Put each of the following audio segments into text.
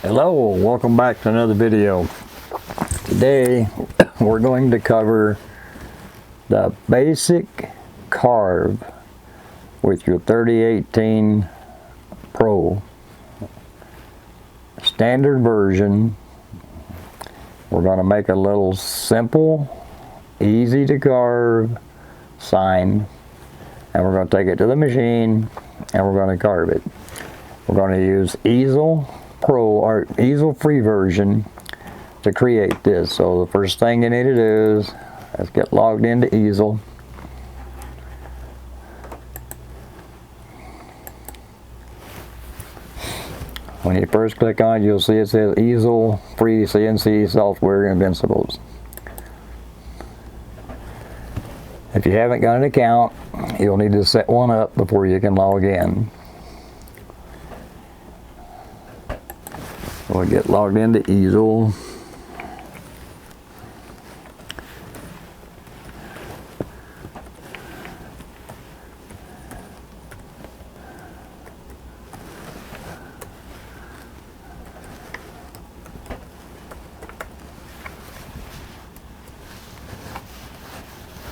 Hello, welcome back to another video. Today we're going to cover the basic Carve with your 3018 Pro standard version. We're going to make a little simple, easy to carve sign, and we're going to take it to the machine and we're going to carve it. We're going to use Easel Pro or Easel free version to create this. So the first thing you need to do is let's get logged into Easel. When you first click on it, you'll see it says Easel free CNC software invincibles. If you haven't got an account, you'll need to set one up before you can log in. We'll get logged into Easel.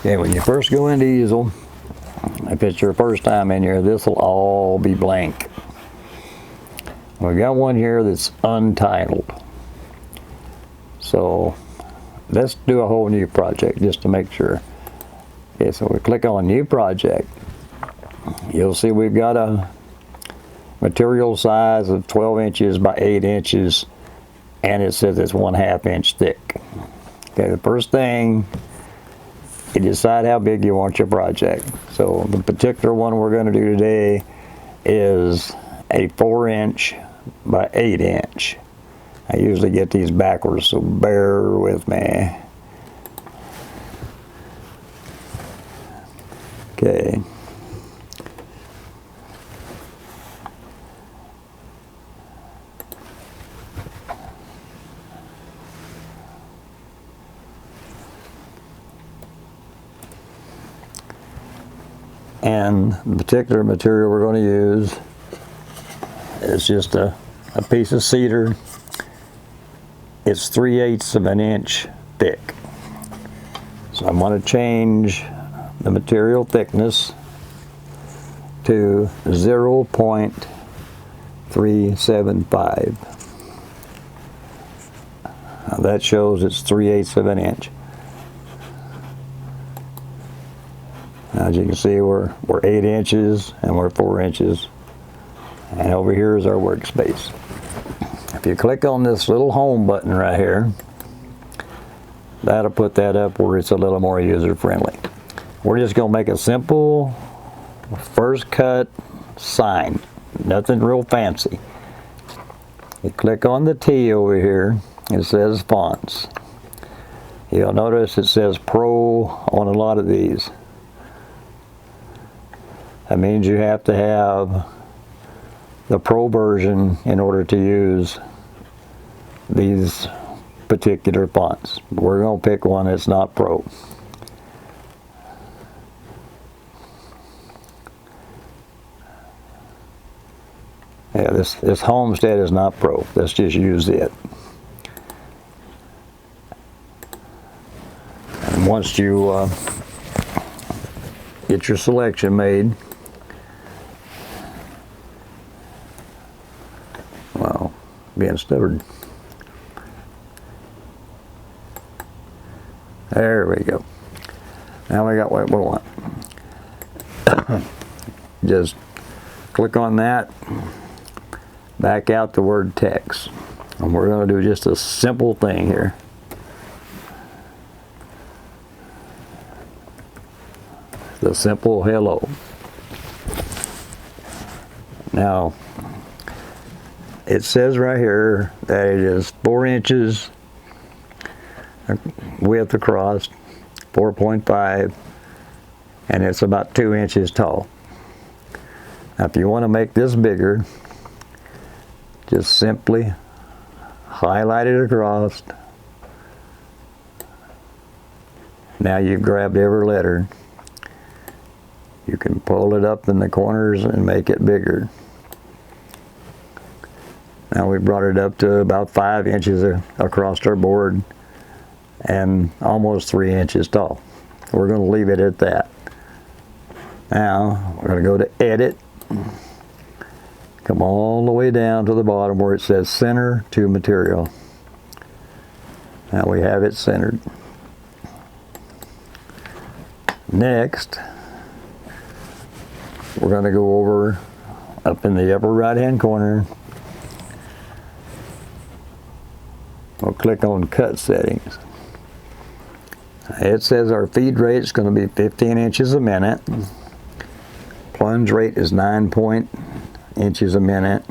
Okay, when you first go into Easel, if it's your first time in here, this will all be blank. We've got one here that's untitled. So let's do a whole new project just to make sure. Okay, so we click on new project. You'll see we've got a material size of 12 inches by 8 inches, and it says it's 1/2 inch thick. Okay, the first thing, you decide how big you want your project. So the particular one we're going to do today is a 4 inch by 8 inch. I usually get these backwards, so bear with me. Okay. And the particular material we're going to use is just a piece of cedar. It's 3/8 of an inch thick. So I'm going to change the material thickness to 0.375. Now that shows it's 3/8 of an inch. As you can see, we're 8 inches and we're 4 inches. And over here is our workspace. If you click on this little home button right here, that'll put that up where it's a little more user-friendly. We're just going to make a simple first cut sign. Nothing real fancy. You click on the T over here, it says fonts. You'll notice it says Pro on a lot of these. That means you have to have the Pro version in order to use these particular fonts. We're going to pick one that's not Pro. Yeah, this Homestead is not Pro. Let's just use it. And once you get your selection made, being stubborn. There we go. Now we got what we want. Just click on that, back out the word text, and we're going to do just a simple thing here. The simple hello. Now it says right here that it is 4 inches width across, 4.5, and it's about 2 inches tall. Now if you want to make this bigger, just simply highlight it across. Now you've grabbed every letter. You can pull it up in the corners and make it bigger. Now we brought it up to about 5 inches across our board and almost 3 inches tall. We're going to leave it at that. Now we're going to go to edit, come all the way down to the bottom where it says center to material. Now we have it centered. Next, we're going to go over up in the upper right hand corner. We'll click on cut settings. It says our feed rate is going to be 15 inches a minute. Plunge rate is 9 inches a minute.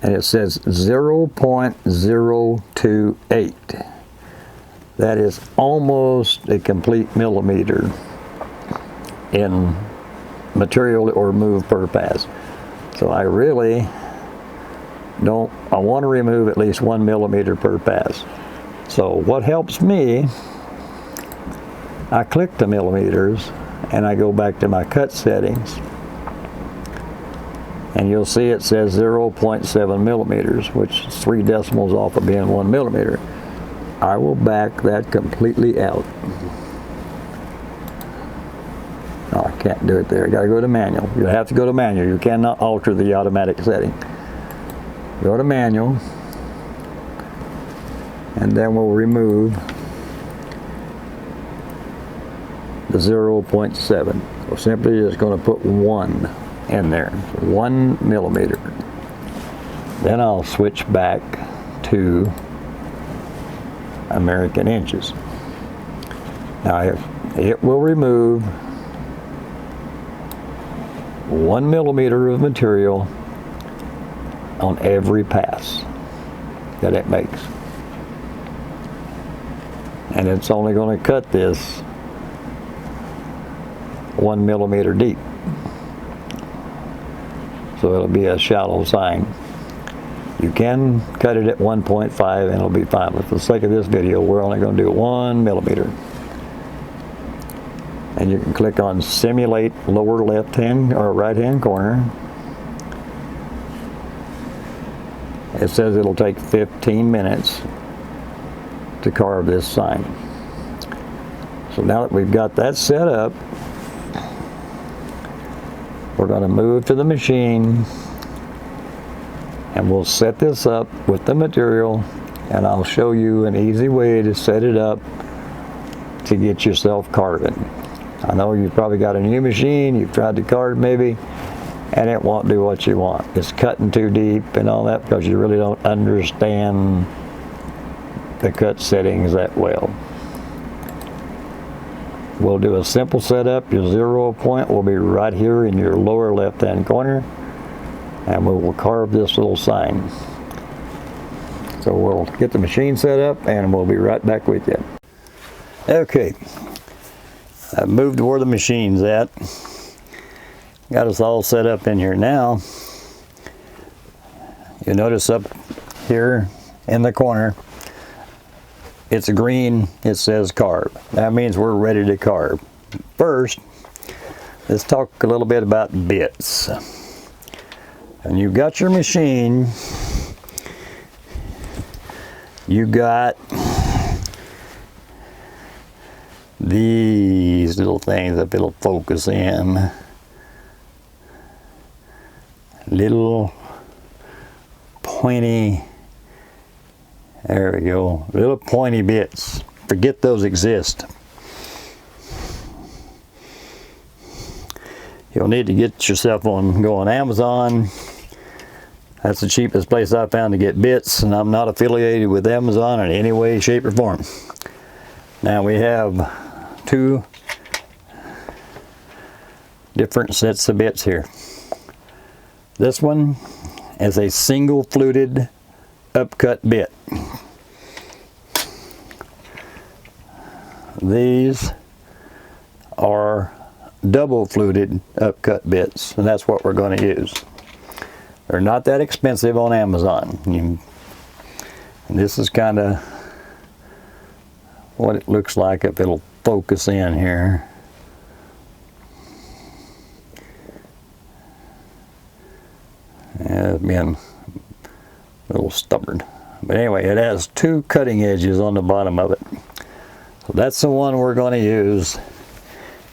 And it says 0.028. That is almost a complete millimeter in material or move per pass. So I really I want to remove at least 1 millimeter per pass. So what helps me, I click the millimeters and I go back to my cut settings, and you'll see it says 0.7 millimeters, which is 3 decimals off of being 1 millimeter. I will back that completely out. Oh, I can't do it there. I gotta go to manual. You have to go to manual. You cannot alter the automatic setting. Go to manual, and then we'll remove the 0.7. We're simply just going to put 1 in there, 1 millimeter. Then I'll switch back to American inches. Now it will remove 1 millimeter of material on every pass that it makes. And it's only going to cut this 1 millimeter deep. So it'll be a shallow sign. You can cut it at 1.5 and it'll be fine. But for the sake of this video, we're only going to do 1 millimeter. And you can click on simulate lower left hand or right hand corner. It says it'll take 15 minutes to carve this sign. So now that we've got that set up, we're going to move to the machine and we'll set this up with the material, and I'll show you an easy way to set it up to get yourself carving. I know you've probably got a new machine, you've tried to carve maybe, and it won't do what you want. It's cutting too deep and all that because you really don't understand the cut settings that well. We'll do a simple setup. Your 0 point will be right here in your lower left hand corner, and we will carve this little sign. So we'll get the machine set up and we'll be right back with you. Okay, I've moved to where the machine's at. Got us all set up in here now. You notice up here in the corner, it's a green, it says carve. That means we're ready to carve. First, let's talk a little bit about bits. And you've got your machine, you got these little things that it'll focus in. Little pointy, there we go, little pointy bits. Forget those exist. You'll need to get yourself go on Amazon. That's the cheapest place I found to get bits, and I'm not affiliated with Amazon in any way, shape, or form. Now we have 2 different sets of bits here. This one is a single fluted upcut bit. These are double fluted upcut bits, and that's what we're going to use. They're not that expensive on Amazon. And this is kind of what it looks like if it'll focus in here. Yeah, being A little stubborn. But anyway, it has 2 cutting edges on the bottom of it. So that's the one we're going to use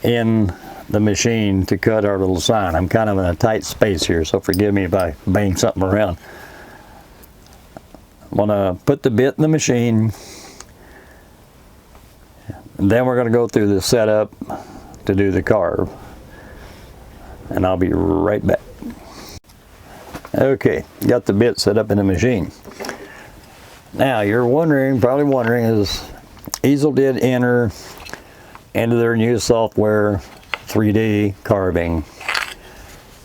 in the machine to cut our little sign. I'm kind of in a tight space here, so forgive me if I bang something around. I'm going to put the bit in the machine, and then we're going to go through the setup to do the carve. And I'll be right back. Okay, got the bit set up in the machine. Now you're wondering, probably wondering, is Easel did enter into their new software 3D carving.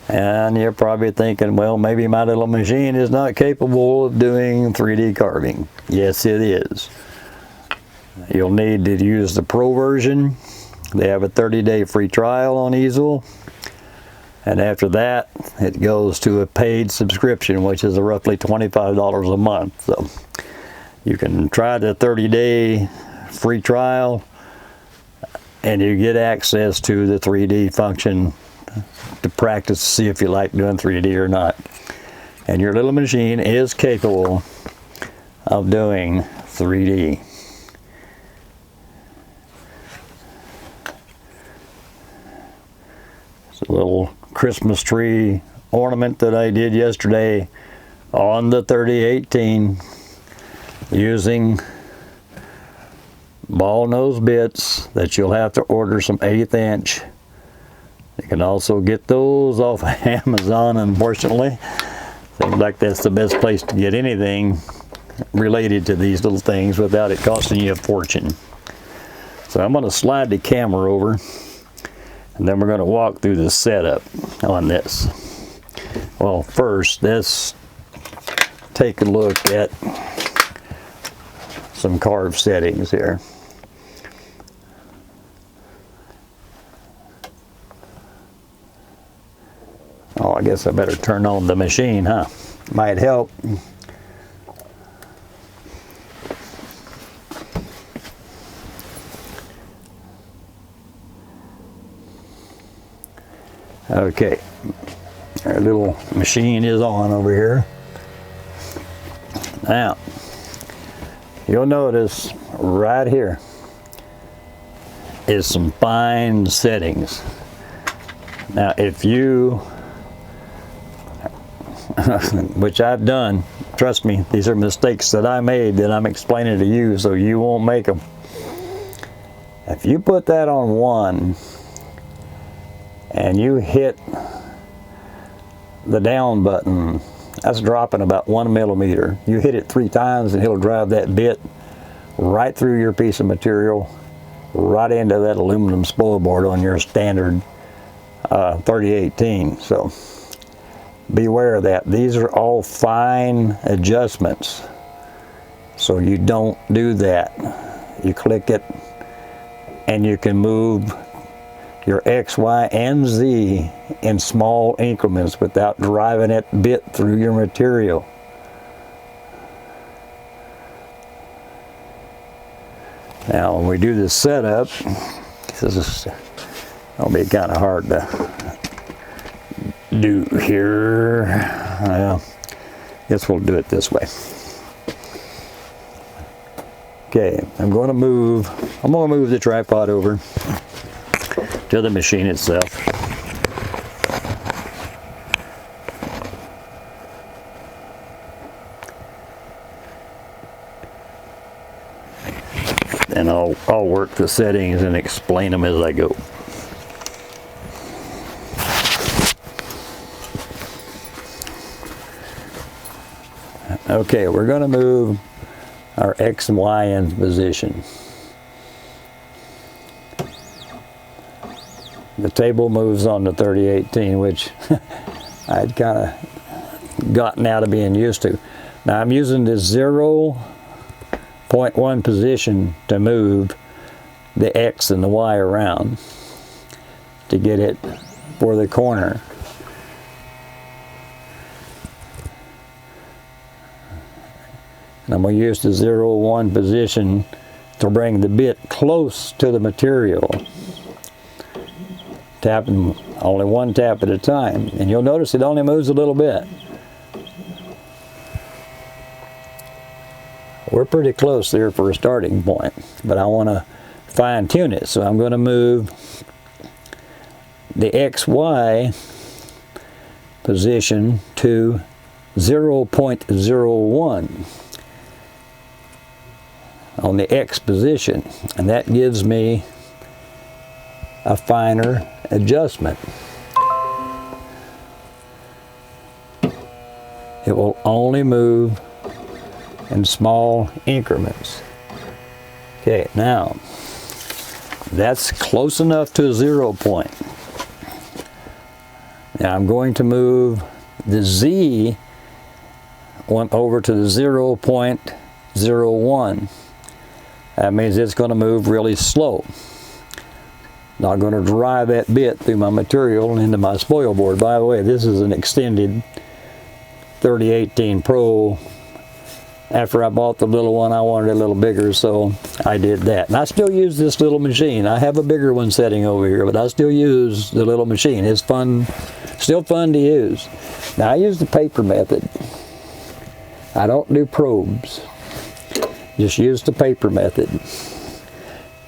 And you're probably thinking, well, maybe my little machine is not capable of doing 3D carving. Yes, it is. You'll need to use the Pro version. They have a 30-day free trial on Easel. And after that, it goes to a paid subscription, which is roughly $25 a month. So you can try the 30-day free trial, and you get access to the 3D function to practice to see if you like doing 3D or not. And your little machine is capable of doing 3D. It's a little Christmas tree ornament that I did yesterday on the 3018 using ball nose bits that you'll have to order some 1/8 inch. You can also get those off of Amazon, unfortunately. Seems like that's the best place to get anything related to these little things without it costing you a fortune. So I'm going to slide the camera over, and then we're going to walk through the setup on this. Well, first, let's take a look at some Carve settings here. Oh, I guess I better turn on the machine, huh? Might help. Okay, our little machine is on over here. Now, you'll notice right here is some fine settings. Now, if you, which I've done, trust me, these are mistakes that I made that I'm explaining to you so you won't make them. If you put that on 1, and you hit the down button, that's dropping about 1 millimeter. You hit it 3 times and it'll drive that bit right through your piece of material, right into that aluminum spoil board on your standard 3018. So beware of that. These are all fine adjustments, so you don't do that. You click it and you can move your X, Y, and Z in small increments without driving it bit through your material. Now, when we do the setup, this is going to be kind of hard to do here. Well, guess we'll do it this way. Okay, I'm going to move the tripod over to the machine itself. And I'll work the settings and explain them as I go. Okay, we're going to move our X and Y in position. The table moves on the 3018, which I'd kind of gotten out of being used to. Now I'm using the 0.1 position to move the X and the Y around to get it for the corner. And I'm going to use the 0.1 position to bring the bit close to the material. Tapping only 1 tap at a time, and you'll notice it only moves a little bit. we're pretty close there for a starting point, but I want to fine tune it. So I'm going to move the XY position to 0.01 on the X position, and that gives me a finer adjustment. It will only move in small increments. Okay, now that's close enough to a 0 point. Now I'm going to move the Z one over to the 0.01. That means it's going to move really slow. Not going to drive that bit through my material into my spoil board. By the way, this is an extended 3018 Pro. After I bought the little one, I wanted it a little bigger, so I did that. And I still use this little machine. I have a bigger one sitting over here, but I still use the little machine. It's fun, still fun to use. Now I use the paper method. I don't do probes. Just use the paper method.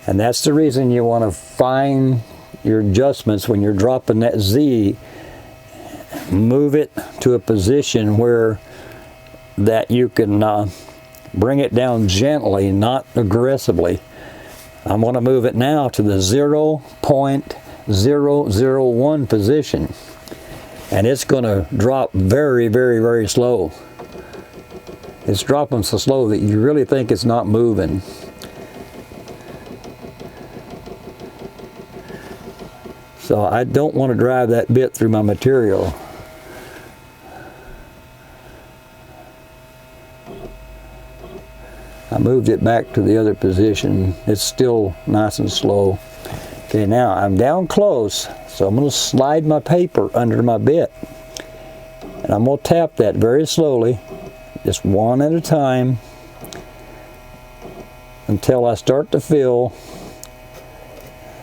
And that's the reason you want to find your adjustments when you're dropping that Z. Move it to a position where that you can bring it down gently, not aggressively. I'm going to move it now to the 0.001 position, and it's going to drop very, very, very slow. It's dropping so slow that you really think it's not moving. So I don't want to drive that bit through my material. I moved it back to the other position. It's still nice and slow. Okay, now I'm down close, so I'm going to slide my paper under my bit. And I'm going to tap that very slowly, just one at a time, until I start to feel,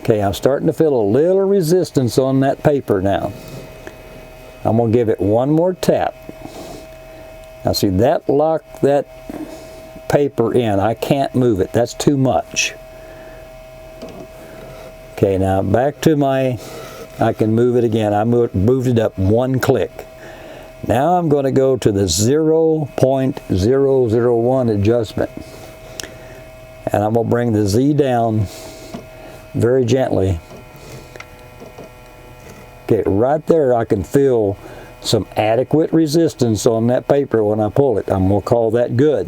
okay, I'm starting to feel a little resistance on that paper now. I'm going to give it one more tap. Now see, that locked that paper in. I can't move it. That's too much. Okay, now back to my, I can move it again. I moved it up one click. Now I'm going to go to the 0.001 adjustment. And I'm going to bring the Z down very gently. Okay, right there I can feel some adequate resistance on that paper when I pull it. I'm going to call that good.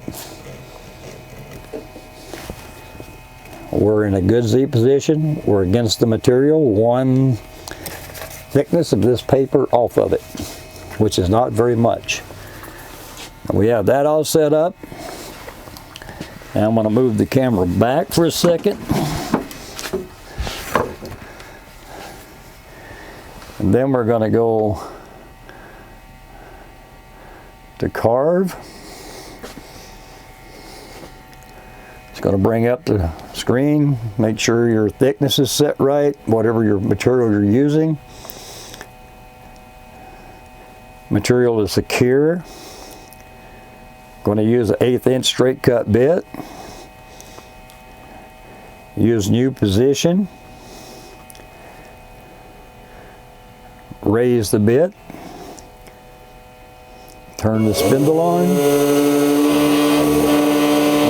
We're in a good Z position. We're against the material, one thickness of this paper off of it, which is not very much. We have that all set up. And I'm going to move the camera back for a second. And then we're going to go to Carve. It's going to bring up the screen, make sure your thickness is set right, whatever your material you're using. Material is secure. Going to use an 1/8 inch straight cut bit. Use new position. Raise the bit. Turn the spindle on,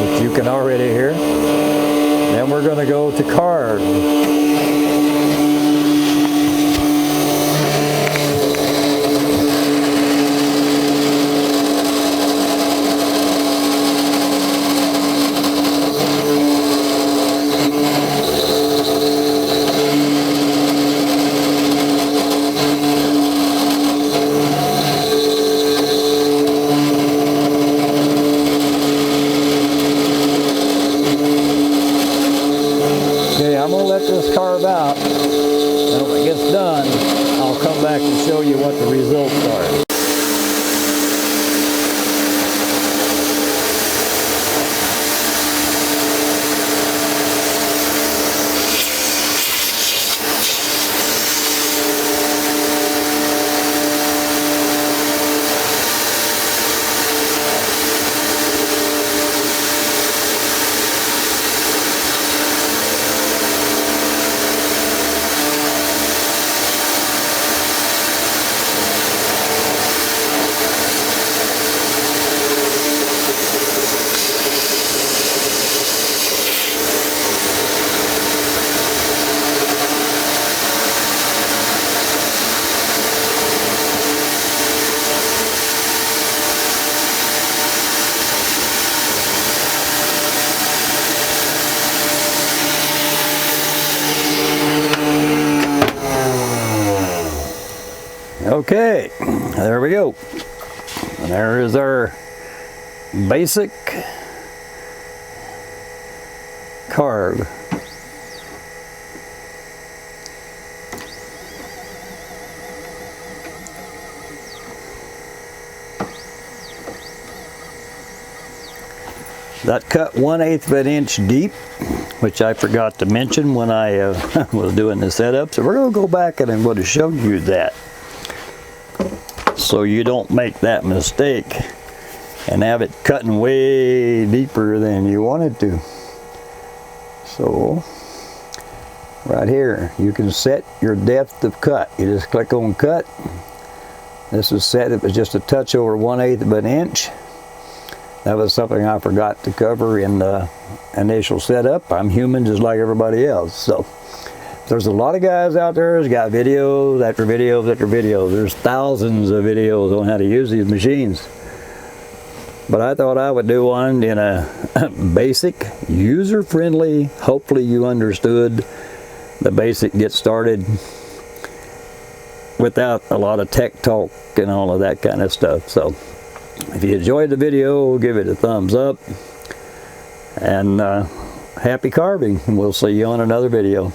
which you can already hear. Then we're going to go to Carve. I'm going to let this Okay, there we go. And there is our basic Carve. That cut 1/8 of an inch deep, which I forgot to mention when I was doing the setup. So we're going to go back and I'm going to show you that, so you don't make that mistake and have it cutting way deeper than you wanted to. So right here, you can set your depth of cut. You just click on cut. This is set. It was just a touch over 1/8 of an inch. That was something I forgot to cover in the initial setup. I'm human just like everybody else. So there's a lot of guys out there who's got videos after videos after videos. There's thousands of videos on how to use these machines. But I thought I would do one in a basic, user-friendly, hopefully you understood the basic get started without a lot of tech talk and all of that kind of stuff. So if you enjoyed the video, give it a thumbs up, and happy carving, and we'll see you on another video.